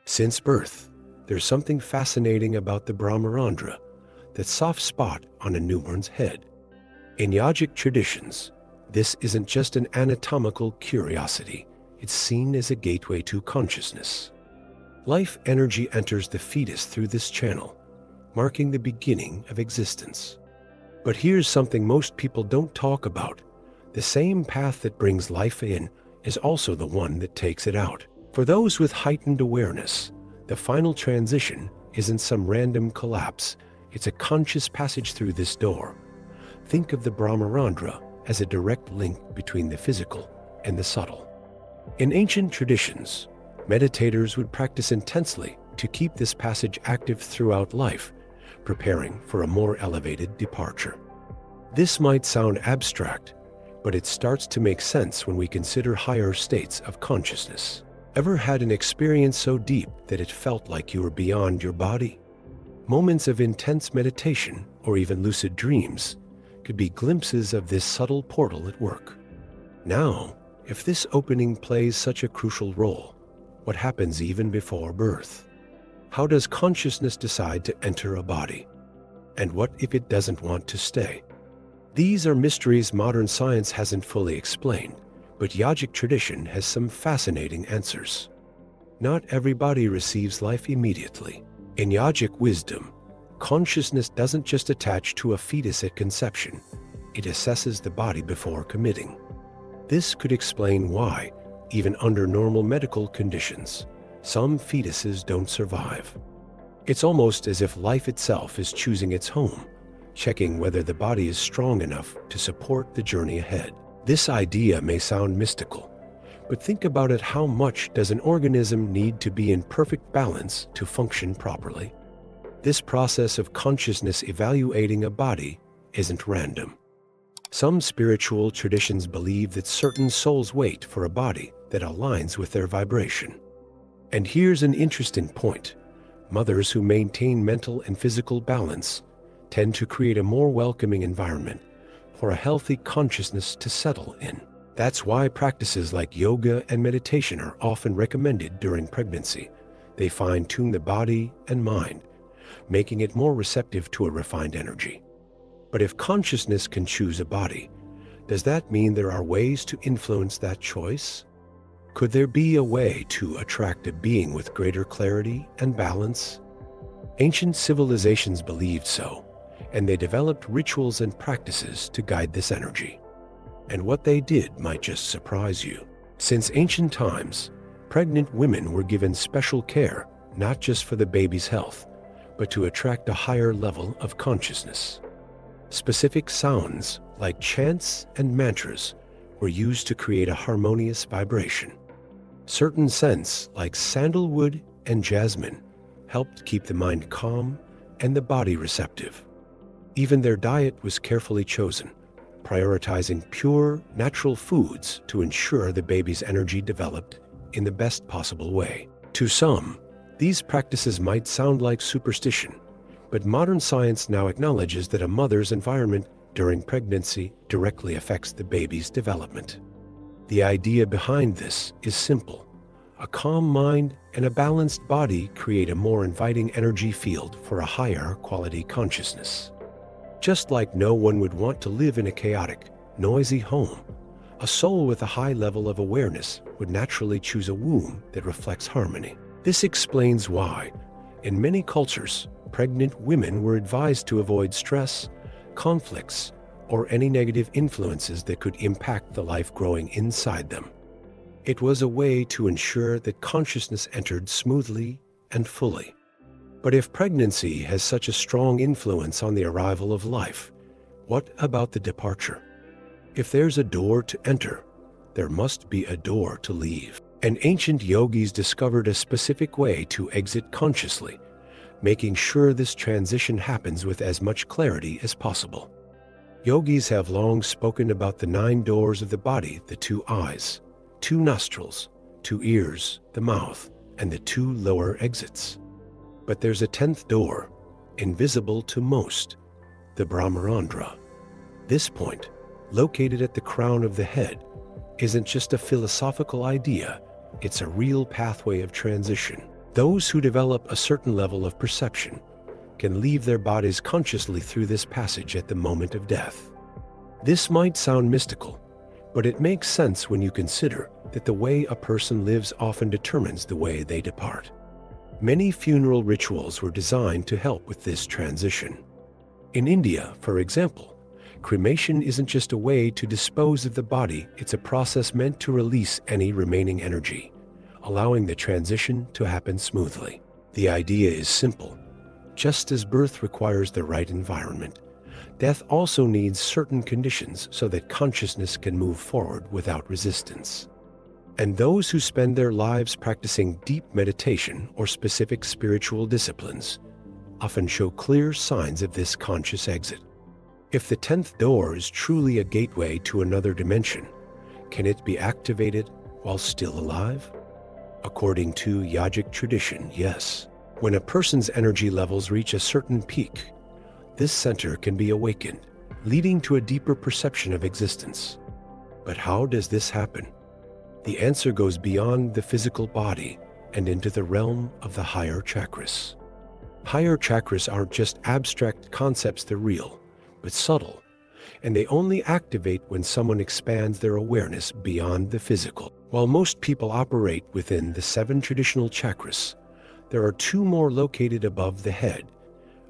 Since birth, there's something fascinating about the Brahmarandra, that soft spot on a newborn's head. In yogic traditions, this isn't just an anatomical curiosity, it's seen as a gateway to consciousness. Life energy enters the fetus through this channel, marking the beginning of existence. But here's something most people don't talk about. The same path that brings life in is also the one that takes it out. For those with heightened awareness, the final transition isn't some random collapse, it's a conscious passage through this door. Think of the Brahmarandra as a direct link between the physical and the subtle. In ancient traditions, meditators would practice intensely to keep this passage active throughout life, preparing for a more elevated departure. This might sound abstract, but it starts to make sense when we consider higher states of consciousness. Ever had an experience so deep that it felt like you were beyond your body? Moments of intense meditation or even lucid dreams could be glimpses of this subtle portal at work. Now, if this opening plays such a crucial role, what happens even before birth? How does consciousness decide to enter a body? And what if it doesn't want to stay? These are mysteries modern science hasn't fully explained, but yogic tradition has some fascinating answers. Not everybody receives life immediately. In yogic wisdom, consciousness doesn't just attach to a fetus at conception, it assesses the body before committing. This could explain why, even under normal medical conditions, some fetuses don't survive. It's almost as if life itself is choosing its home, checking whether the body is strong enough to support the journey ahead. This idea may sound mystical, but think about it: how much does an organism need to be in perfect balance to function properly? This process of consciousness evaluating a body isn't random. Some spiritual traditions believe that certain souls wait for a body that aligns with their vibration. And here's an interesting point. Mothers who maintain mental and physical balance tend to create a more welcoming environment for a healthy consciousness to settle in. That's why practices like yoga and meditation are often recommended during pregnancy. They fine-tune the body and mind, making it more receptive to a refined energy. But if consciousness can choose a body, does that mean there are ways to influence that choice? Could there be a way to attract a being with greater clarity and balance? Ancient civilizations believed so, and they developed rituals and practices to guide this energy. And what they did might just surprise you. Since ancient times, pregnant women were given special care, not just for the baby's health, but to attract a higher level of consciousness. Specific sounds like chants and mantras were used to create a harmonious vibration. Certain scents like sandalwood and jasmine helped keep the mind calm and the body receptive. Even their diet was carefully chosen, prioritizing pure, natural foods to ensure the baby's energy developed in the best possible way. To some, these practices might sound like superstition, but modern science now acknowledges that a mother's environment during pregnancy directly affects the baby's development. The idea behind this is simple. A calm mind and a balanced body create a more inviting energy field for a higher quality consciousness. Just like no one would want to live in a chaotic, noisy home, a soul with a high level of awareness would naturally choose a womb that reflects harmony. This explains why, in many cultures, pregnant women were advised to avoid stress, conflicts, or any negative influences that could impact the life growing inside them. It was a way to ensure that consciousness entered smoothly and fully. But if pregnancy has such a strong influence on the arrival of life, what about the departure? If there's a door to enter, there must be a door to leave. And ancient yogis discovered a specific way to exit consciously, making sure this transition happens with as much clarity as possible. Yogis have long spoken about the 9 doors of the body: the 2 eyes, 2 nostrils, 2 ears, the mouth, and the 2 lower exits. But there's a 10th door, invisible to most, the Brahmarandra. This point, located at the crown of the head, isn't just a philosophical idea, it's a real pathway of transition. Those who develop a certain level of perception can leave their bodies consciously through this passage at the moment of death. This might sound mystical, but it makes sense when you consider that the way a person lives often determines the way they depart. Many funeral rituals were designed to help with this transition. In India, for example, cremation isn't just a way to dispose of the body, it's a process meant to release any remaining energy, allowing the transition to happen smoothly. The idea is simple. Just as birth requires the right environment, death also needs certain conditions so that consciousness can move forward without resistance. And those who spend their lives practicing deep meditation or specific spiritual disciplines often show clear signs of this conscious exit. If the 10th door is truly a gateway to another dimension, can it be activated while still alive? According to yogic tradition, yes. When a person's energy levels reach a certain peak, this center can be awakened, leading to a deeper perception of existence. But how does this happen? The answer goes beyond the physical body and into the realm of the higher chakras. Higher chakras aren't just abstract concepts, they're real, but subtle, and they only activate when someone expands their awareness beyond the physical. While most people operate within the 7 traditional chakras, there are 2 more located above the head,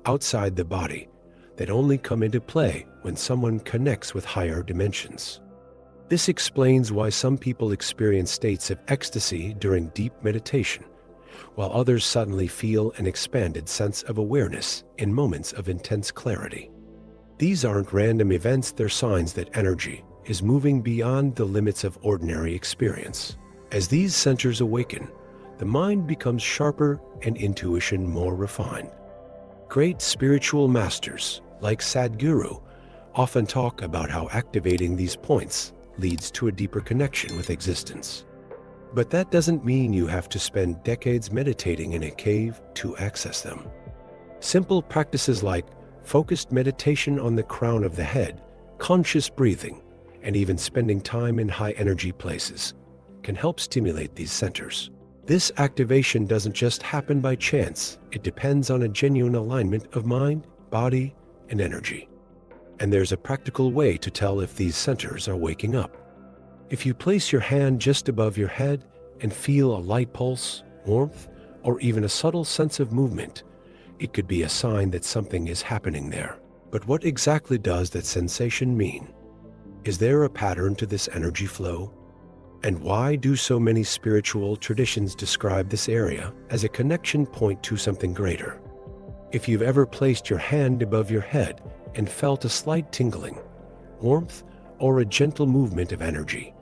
outside the body, that only come into play when someone connects with higher dimensions. This explains why some people experience states of ecstasy during deep meditation, while others suddenly feel an expanded sense of awareness in moments of intense clarity. These aren't random events, they're signs that energy is moving beyond the limits of ordinary experience. As these centers awaken, the mind becomes sharper and intuition more refined. Great spiritual masters, like Sadhguru, often talk about how activating these points leads to a deeper connection with existence. But that doesn't mean you have to spend decades meditating in a cave to access them. Simple practices like focused meditation on the crown of the head, conscious breathing, and even spending time in high-energy places can help stimulate these centers. This activation doesn't just happen by chance. It depends on a genuine alignment of mind, body, and energy. And there's a practical way to tell if these centers are waking up. If you place your hand just above your head and feel a light pulse, warmth, or even a subtle sense of movement, it could be a sign that something is happening there. But what exactly does that sensation mean? Is there a pattern to this energy flow? And why do so many spiritual traditions describe this area as a connection point to something greater? If you've ever placed your hand above your head and felt a slight tingling, warmth, or a gentle movement of energy,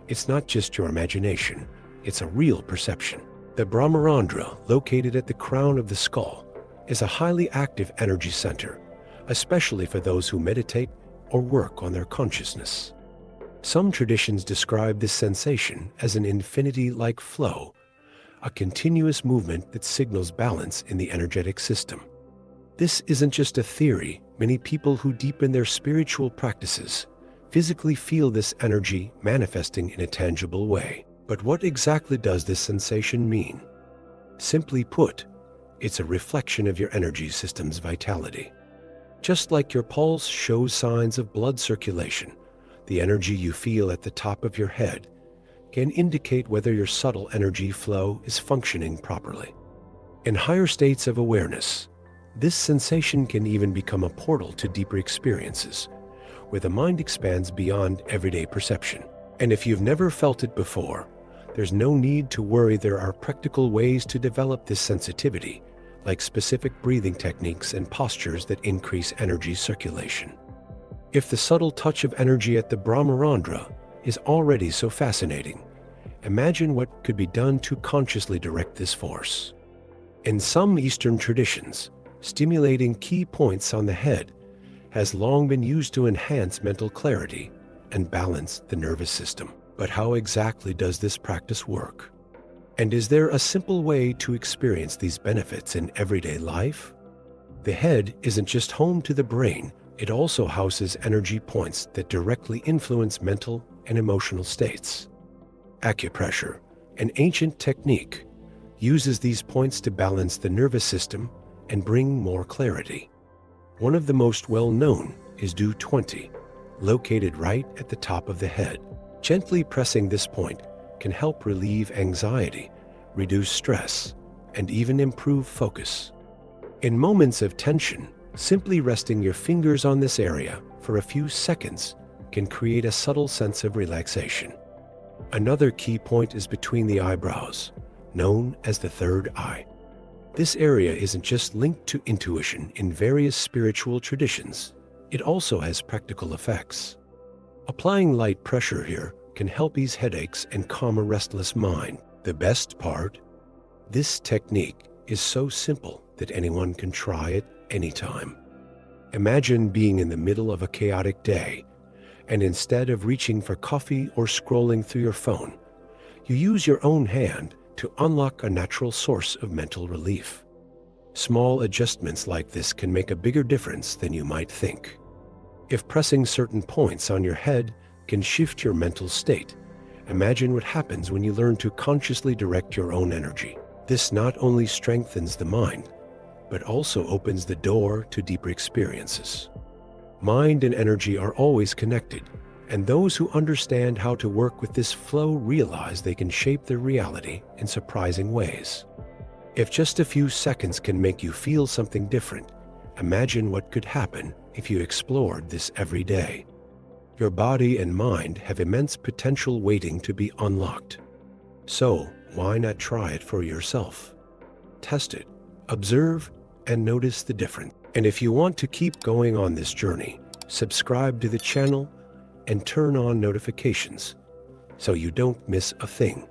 it's not just your imagination, it's a real perception. The Brahmarandra, located at the crown of the skull, is a highly active energy center, especially for those who meditate or work on their consciousness. Some traditions describe this sensation as an infinity-like flow, a continuous movement that signals balance in the energetic system. This isn't just a theory. Many people who deepen their spiritual practices physically feel this energy manifesting in a tangible way. But what exactly does this sensation mean? Simply put, it's a reflection of your energy system's vitality. Just like your pulse shows signs of blood circulation, the energy you feel at the top of your head can indicate whether your subtle energy flow is functioning properly. In higher states of awareness, this sensation can even become a portal to deeper experiences, where the mind expands beyond everyday perception. And if you've never felt it before, there's no need to worry. There are practical ways to develop this sensitivity, like specific breathing techniques and postures that increase energy circulation. If the subtle touch of energy at the Brahmarandra is already so fascinating, imagine what could be done to consciously direct this force. In some Eastern traditions, stimulating key points on the head has long been used to enhance mental clarity and balance the nervous system. But how exactly does this practice work? And is there a simple way to experience these benefits in everyday life? The head isn't just home to the brain, it also houses energy points that directly influence mental and emotional states. Acupressure, an ancient technique uses these points to balance the nervous system and bring more clarity. One of the most well-known is Do 20, located right at the top of the head. Gently pressing this point can help relieve anxiety, reduce stress, and even improve focus. In moments of tension, simply resting your fingers on this area for a few seconds can create a subtle sense of relaxation. Another key point is between the eyebrows, known as the third eye. This area isn't just linked to intuition in various spiritual traditions, it also has practical effects. Applying light pressure here can help ease headaches and calm a restless mind. The best part? This technique is so simple that anyone can try it anytime. Imagine being in the middle of a chaotic day, and instead of reaching for coffee or scrolling through your phone, you use your own hand to unlock a natural source of mental relief. Small adjustments like this can make a bigger difference than you might think. If pressing certain points on your head can shift your mental state, imagine what happens when you learn to consciously direct your own energy. This not only strengthens the mind, but also opens the door to deeper experiences. Mind and energy are always connected, and those who understand how to work with this flow realize they can shape their reality in surprising ways. If just a few seconds can make you feel something different, imagine what could happen if you explored this every day. Your body and mind have immense potential waiting to be unlocked. So, why not try it for yourself? Test it, observe, and notice the difference. And if you want to keep going on this journey, subscribe to the channel and turn on notifications so you don't miss a thing.